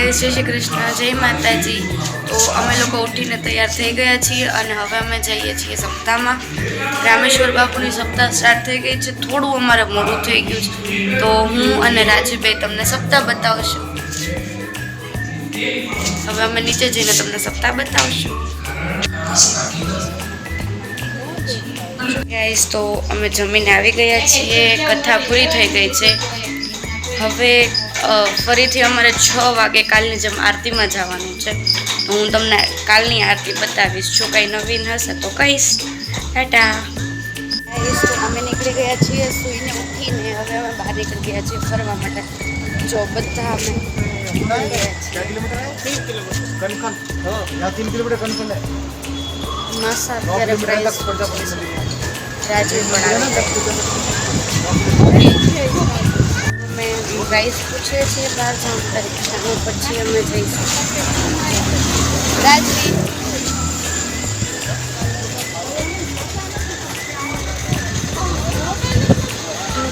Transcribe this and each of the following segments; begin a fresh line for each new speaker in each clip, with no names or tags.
Guys, જય શ્રી કૃષ્ણ, જય માતાજી। તો અમે લોકો ઉઠીને તૈયાર થઈ ગયા છીએ અને હવે અમે જઈએ છીએ સપ્તાહમાં। રામેશ્વર બાપુની સપ્તાહ સ્ટાર્ટ થઈ ગઈ છે। થોડું અમારે મોડું થઈ ગયું છે, તો હું અને રાજુભાઈ તમને સપ્તાહ બતાવશું। હવે અમે નીચે જઈને તમને સપ્તાહ બતાવશું। ગાઈસ, તો અમે જમીને આવી ગયા છીએ, કથા પૂરી થઈ ગઈ છે। હવે ફરીથી અમારે 6 વાગે કાલની જેમ આરતીમાં જવાનું છે, તો હું તમને કાલની આરતી બતાવીશ। જો કંઈ નવીન હશે તો કહીશ। ટાટા ગાઈસ, તો અમે નીકળી ગયા છીએ સૂઈને ઉઠીને। હવે અમે બહાર નીકળી ગયા છીએ ફરવા માટે। જો બધા અમે માસા અત્યારે પ્રાઇસ રાજુ પણ અમે પ્રાઇસ પૂછીએ છીએ બહાર જવું પરીક્ષાનું, પછી અમે જઈશું। રાજવી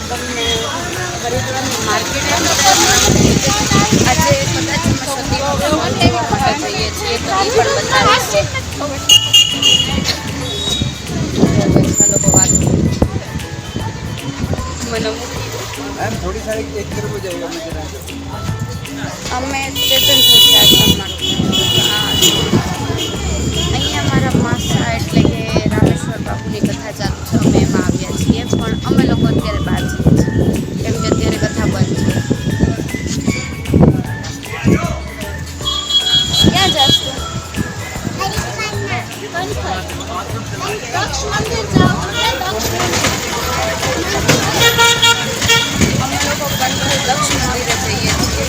તમને હરિદ્વારની માર્કેટ આજે કદાચ અમે સતી જોવા માટે જઈએ છીએ, તો એ પણ બતાવીશ। લોકો વાત મને
थोड़ी सारी एक तरफ हो जाएगा मुझे
અમે ચેતન જોશી આશ્રમમાં અહીંયા મારા માસા એટલે કે રામેશ્વર બાપુની કથા ચાલુ છે, અમે એમાં આવ્યા છીએ। પણ અમે લોકો અત્યારે બહાર જઈએ છીએ, કેમ કે અત્યારે કથા બંધ છે। ક્યાં જાશ તું? અમે લોકો દક્ષ મંદિરે જઈએ છીએ।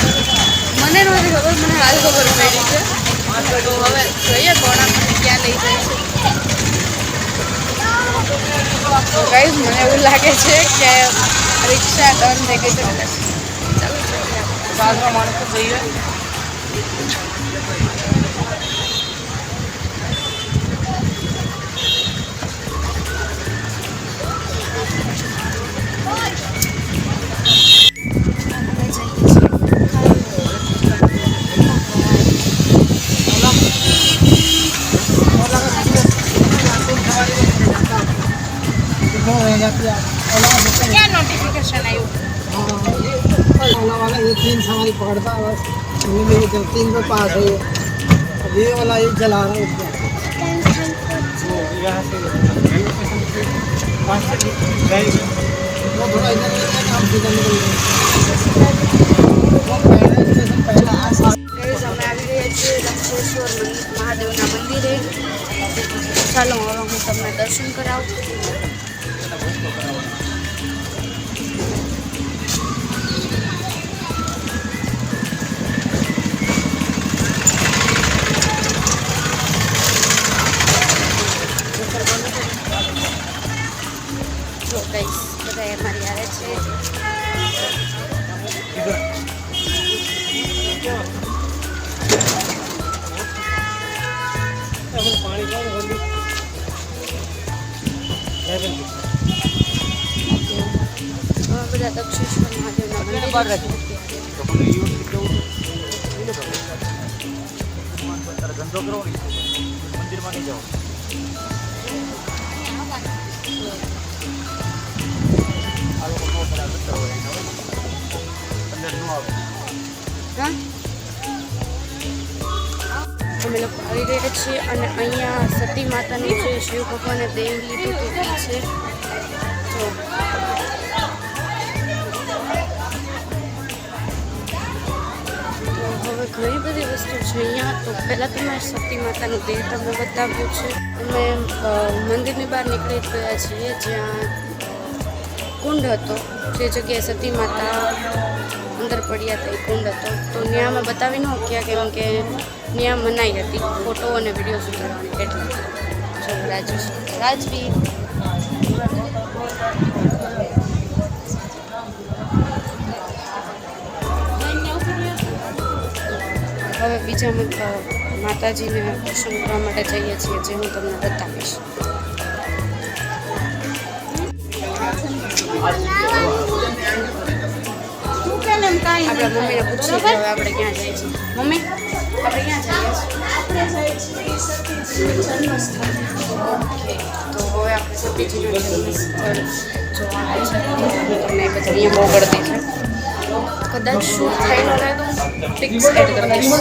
મને નથી ખબર, મને હાલ ખબર પડી છે, તો હવે જોઈએ કોણ આપણને ક્યાં લઈ જાય છે। ગાઈસ, મને એવું લાગે છે કે રિક્ષા ટર્ન થઈ ગઈ છે કદાચ। ચાલો જોઈએ, બાજુમાં માણસ તો જોઈએ। क्या नोटिफिकेशन आई?
ओला वाला ये 3 सवारी पकड़ता है, बस 3 पे पास है ये। अब ये वाला ये चला रहा है उसको यहाँ से वो थोड़ा इधर काम सीधा निकल गया।
गाइस, અમે આવી ગયા છીએ લક્ષેશ્વર મહાદેવના મંદિરે। ચાલો હવે હું તમને દર્શન કરાવું। જો ગાઈસ, બધા અમારી આવે છે। બધા દક્ષેશ્વર મહાદેવના મંદિર
મંદિરમાં નહીં જાઓ। અમે લોકો આવી ગયા છીએ અને અહીંયા સતી માતાનું જે શિવ ભગવાને દેવ લીધું હતું છે। જો હવે ઘણી બધી વસ્તુ છે અહીંયા। તો પહેલાં તો મેં સતી માતાનું દેહ તમને બતાવ્યું છે। અમે મંદિરની બહાર નીકળી ગયા છીએ, જ્યાં કુંડ હતો, જે જગ્યાએ સતી માતા અંદર પડ્યા હતા એ કુંડ હતો। તો ત્યાં અમે બતાવી ન શક્યા, કેમ કે ત્યાં મનાઈ હતી ફોટો અને વિડીયો સુધારવાની, એટલે જો રાજવી હવે બીજા માતાજીને દર્શન કરવા માટે જઈએ છીએ, જે હું તમને બતાવીશ। આપણા મમ્મીને પૂછીએ કે હવે આપણે ક્યાં જઈએ છીએ. મમ્મી આપણે ક્યાં જઈએ છીએ? ઓકે, તો હવે આપણે સતીજીનું જન્મસ્થળ જોવાનું છે. તમને પછી અહીંયા બહુ ગળદી છે. કદાચ શૂટ થાય ન થાય તો પિક્સ એડ કરી દઈશ.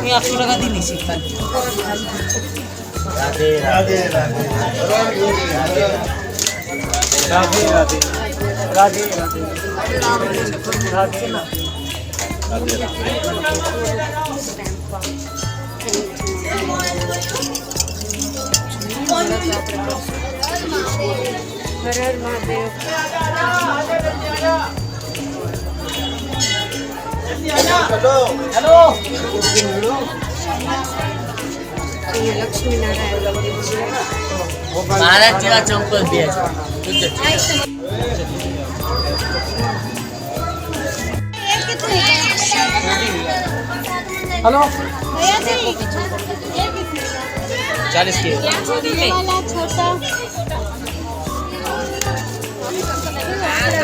ये आपको लगा दी नहीं सीखा
राधे राधे राधे राधे राधे राधे
હર હર મહાદેવ.
हेलो
અહીંયા લક્ષ્મીનારાયણ મંદિર છે.
महाराज जी चंपल दिया
हेलो
40 के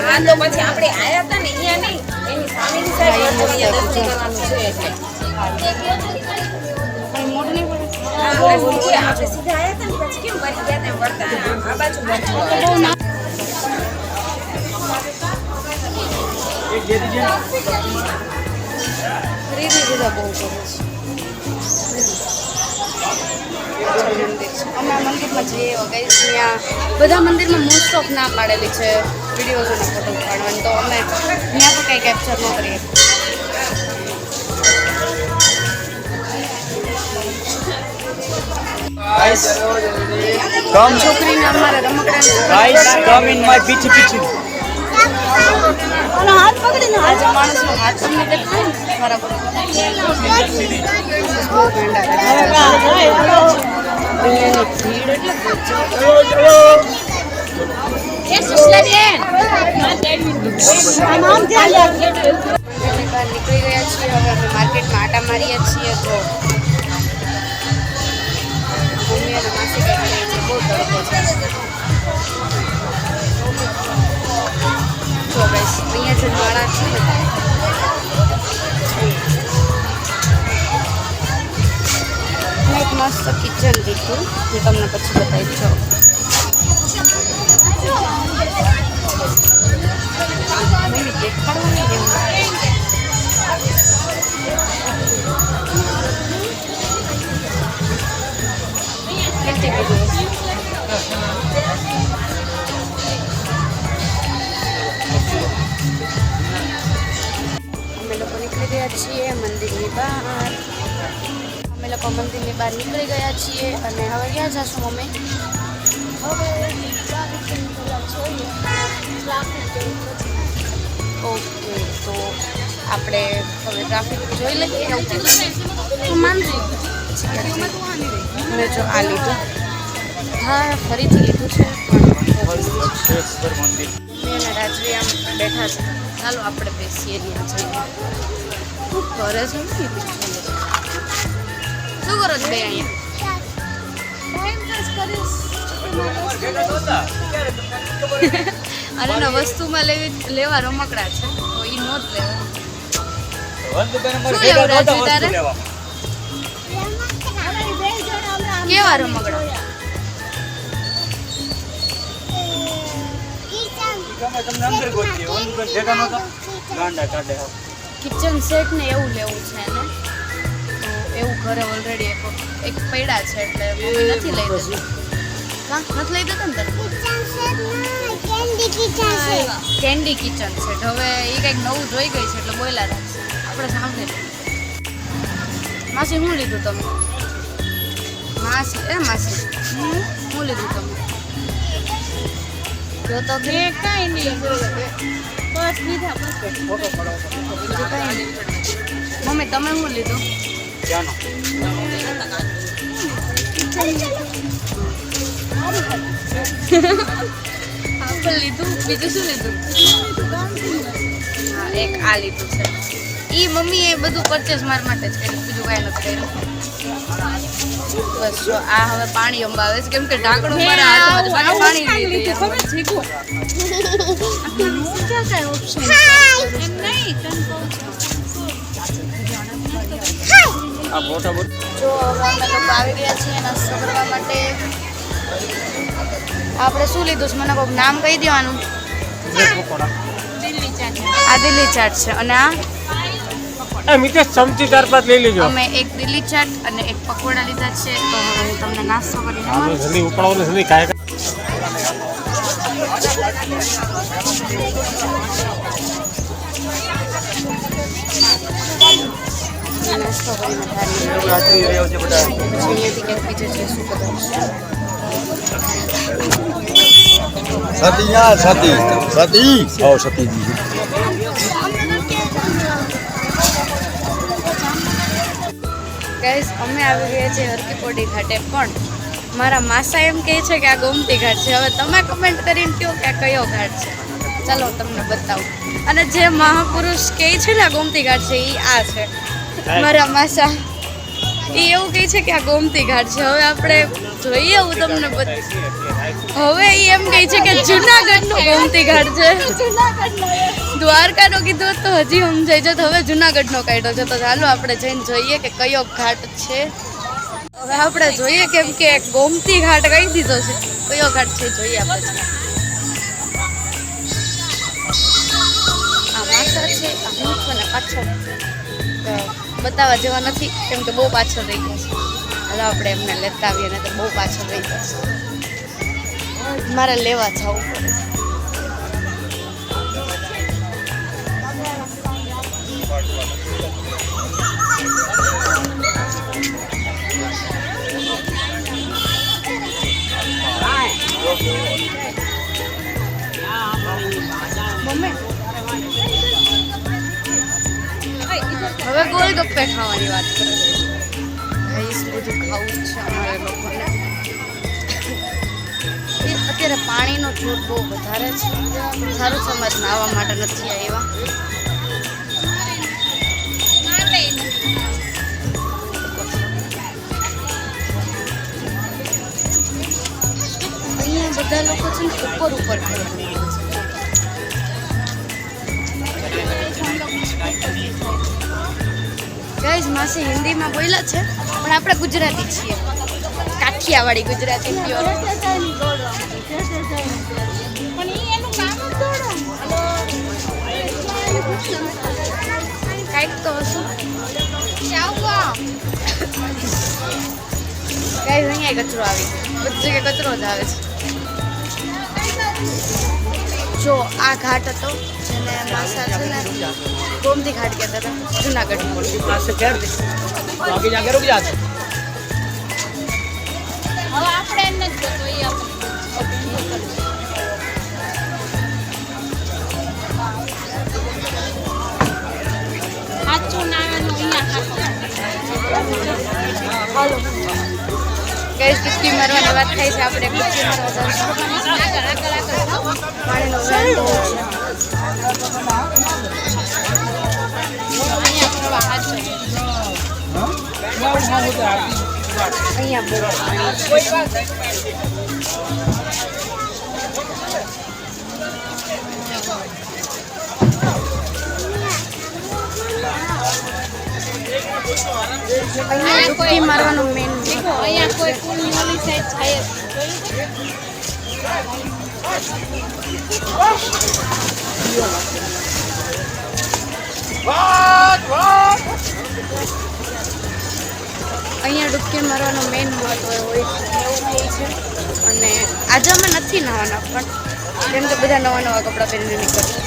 આ તો પછી આપણે આયા હતા ને અહીંયા નહીં એની સામેની સાઈડ દર્શન કરવાનું છે એટલે
પણ મોઢ નહીં પડે.
આપણે સીધા આયા હતા ને પછી કેમ બની ગયા તેમ વળતા આ બાજુ વળતા
एक दे दीजिए
ખરીદી બધા બહુ કરે છે. મંદિર છે. અમે આ મંદિરમાં જઈએ વગેરે ત્યાં બધા મંદિરમાં મોસ્ટ ઓફ ના પાડેલી છે વિડીયોઝ અને ફોટો પાડવાની, તો અમે ત્યાં તો કંઈ કેપ્ચર ન કરીએ.
कम
છોકરીને અમારે રમકડાની
गाइस कम इन माय पीछे पीछे
આજે માણસનો હાથ તમને દેખાય ને બરાબર. બહુ ગાંડા કરે. અહીંયાની ભીડ એટલે માર્કેટની બહાર નીકળી ગયા છીએ. હવે અમે માર્કેટમાં આટા મારીએ છીએ. તો મમ્મી અને માસી કઈ કરે છે, બહુ તડકો છે. જો ગાઈસ અહીંયા જે માળા છે ને, મેં એક મસ્ત કિચન લીધું જે તમને પછી બતાવી છો. મમ્મી દેખાડવું નહીં એવું. કેટલી બધી વસ્તુ. અમે લોકો નીકળી ગયા છીએ મંદિરની બહાર. અમે લોકો મંદિરની બહાર નીકળી ગયા છીએ અને હવે ક્યાં જશું મમ્મી? ઓકે, તો આપણે હવે ટ્રાફિક જોઈ લઈએ. તું માનજી મેં જો આ લીધું. હા ફરીથી લીધું છે પણ અને રાજવી આમ બેઠા છે. ચાલો આપણે બેસીએ ત્યાં જઈએ. શું કરે છે? શું કરો છો બે અહીંયા? અરે ના વસ્તુમાં લેવા રમકડા છે તો એ નો જ લેવા. શું લેવું રાજવી તારે? કેવા રમકડા?
તમને અંદર ગોતીએ ઓન ભેગા નહોતા ગાંડા કાઢે
કિચન સેટ ને એવું લેવું છે ને, તો એવું ઘરે ઓલરેડી એક પૈડા છે એટલે મમ્મી નથી લઈ દેતી. હા નથી લઈ દેતા ને તને? Candy kitchen set. હવે એ કંઈક નવું જોઈ ગઈ છે એટલે બોયલા રાખશે. આપણે સાંભળી લઈએ. માસી શું લીધું તમે? માસી માસી શું લીધું તમે? જો તો કાંઈ નહીં બસ લીધા બસ. બીજું કાંઈ નહીં.
મમ્મી તમે શું લીધું?
ચાનો
આપેલ લીધું, બીજું શું લીધું? હા, એક આ લીધું છે. ઈ મમ્મી એ બધું પરચેસ મારા માટે જ કર્યું, બીજું કાંઈ નથી કર્યું. બસ જો આ હવે પાણી અંબાવે છે કેમ કે ઢાંકણું મારા હાથમાં છે. બાકી પાણી નહીં લઈએ.
આ મોટા મોટા
જો હવે અમે લોકો આવી ગયા છીએ નાસ્તો કરવા માટે. આપણે શું લીધું છે? મને કોઈક નામ કહી દેવાનું.
પકોડા
આ દિલ્હી ચાટ છે અને આ
મિતેશ ચમચી 4-5 લઈ લેજો.
અમે એક દિલ્હી ચાટ અને એક પકોડા લીધા છે. તો હવે હું તમને નાસ્તો કરીને મળું.
જલ્દી ઉપાડો ને જલ્દી કાય
નાસ્તો કરીને ધારી
રાત્રિ રહ્યો છે બધા
અહીંયાથી કંઈક બીજું છે શું કદાચ.
સતી યાર સતી સતી આવો સતીજી
ગાઈઝ અમે આવી ગયા છીએ હરકી પોડી ઘાટે, પણ મારા માસા એમ કહે છે કે આ ગોમતી ઘાટ છે. હવે તમે કમેન્ટ કરીને કહો કે આ કયો ઘાટ છે. ચાલો હું તમને બતાવું. અને જે મહાપુરુષ કહે છે ને આ ગોમતી ઘાટ છે એ આ છે મારા માસા. એ એવું કહે છે કે આ ગોમતી ઘાટ છે. હવે આપણે જોઈએ હું તમને હવે એ એમ કહે છે કે જુનાગઢનો ગોમતી ઘાટ છે. દ્વારકાનો કીધું તો હજી સમજાય છે, તો હવે જુનાગઢનો કાઢ્યો છે. તો ચાલો આપણે જઈને જોઈએ કે કયો ઘાટ છે. હવે આપણે જોઈએ કેમ કે ગોમતી ઘાટ કહી દીધો છે, કયો ઘાટ છે જોઈએ આપણે. આ માસા છે, આ હું છું ને પાછળ બતાવવા જેવા નથી કેમ કે બહુ પાછળ રહી ગયા છે. હાલો આપણે એમને લેતા આવીએ ને તો બહુ પાછળ રહી ગયા છે. મારે લેવા જવું પડે. હવે ગોલગપ્પે ખાવાની વાત કરે છે. ગાઈસ બધું ખાવું જ છે અમારે લોકોને. અત્યારે પાણીનો જોર બહુ વધારે છે. સારું સમજ નાહવા માટે નથી આવ્યા. અહીંયા બધા લોકો છે ને ઉપર ઉપર કરે છે. ગાઈઝ માસી હિન્દીમાં બોલ્યા છે પણ આપણે ગુજરાતી છીએ, કાઠિયાવાડી ગુજરાતી પ્યોર. કાંઈક તો હશું. ગાઈઝ અહીંયા કચરો આવી ગયો. બધી જગ્યાએ કચરો જ આવે છે. જો આ ઘાટ હતો જેને માસા છે ને ગોમતી ઘાટ કહેતા હતા જુનાગઢમાં.
आगे जाके रुक जाते
હવે આપણે એમ નથી જોતો એ આપણે સાચું નાણાંનું અહીંયા
હાલો ગાઈસ કિસ્કી મારવાની વાત થાય છે. આપણે કિસ્કી મારવા જઈશું. પાણીનો વેલ બહુ છે.
અહીંયા ફરવા સાચું
અહીંયા બહુ પાણી છે. અહીંયા ડૂબકી મારવાનું મેન
અહીંયા કોઈ પુલની ઓલી સાઈડ જાય
અહીંયા ડૂબકી મારવાનું મેઇન મહત્વ હોય છે એવું કહે છે. અને આજે અમે નથી નહાવાના પણ કેમ કે બધા નવા નવા કપડાં પહેરીને નીકળે છે.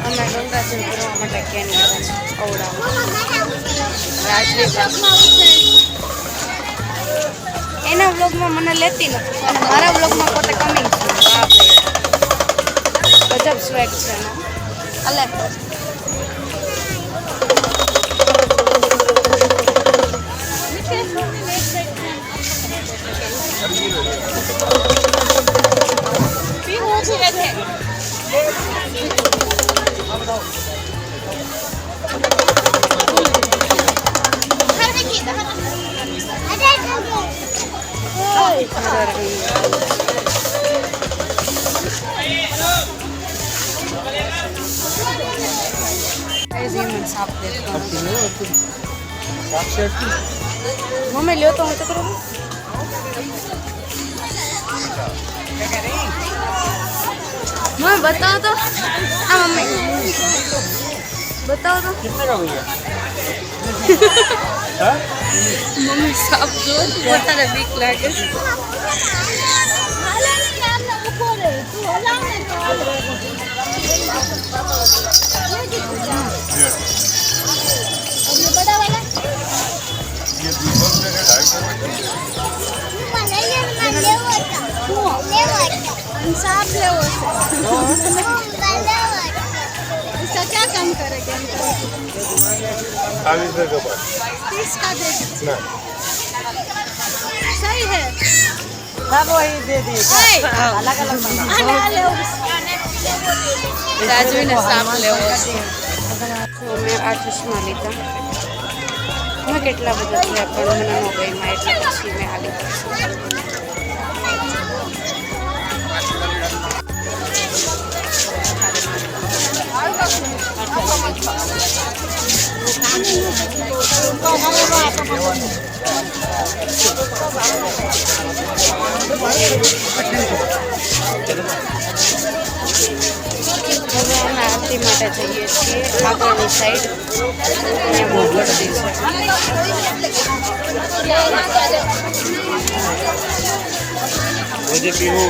અમે ગંગાજળ ભરવા માટે કેન ગયા છે.
ખવડાવું. રાજવી એના વ્લોગમાં મને લેતી નથી અને મારા વ્લોગમાં પોતે કમિંગ છે. વાહ ભાઈ ગજબ સ્વેગ છે એનો. અલે સાપ દેખો મમ્મી લ્યો તો હું તો કરું મમ્મી બતાવો તો આ મમ્મી બતાવો તો
कितने का भैया
મમ્મી સાપ જો પોતાને બીક લાગે છે.
इंसाफ लेवो इसका क्या काम करेगा
40 रुपए का
30 का दे
ना
सही है
રાજવીને સાપ લેવો છે. તો મેં આ ચશ્મા લીધા. મેં કેટલા બધા થયા પણ મને ન ગમ્યા એટલે પછી મેં આ લીધા. હવે અમે આરતી માટે જઈએ છીએ આગળની સાઈડ. અહીંયા મોગલડી છે.
मुझे पीहू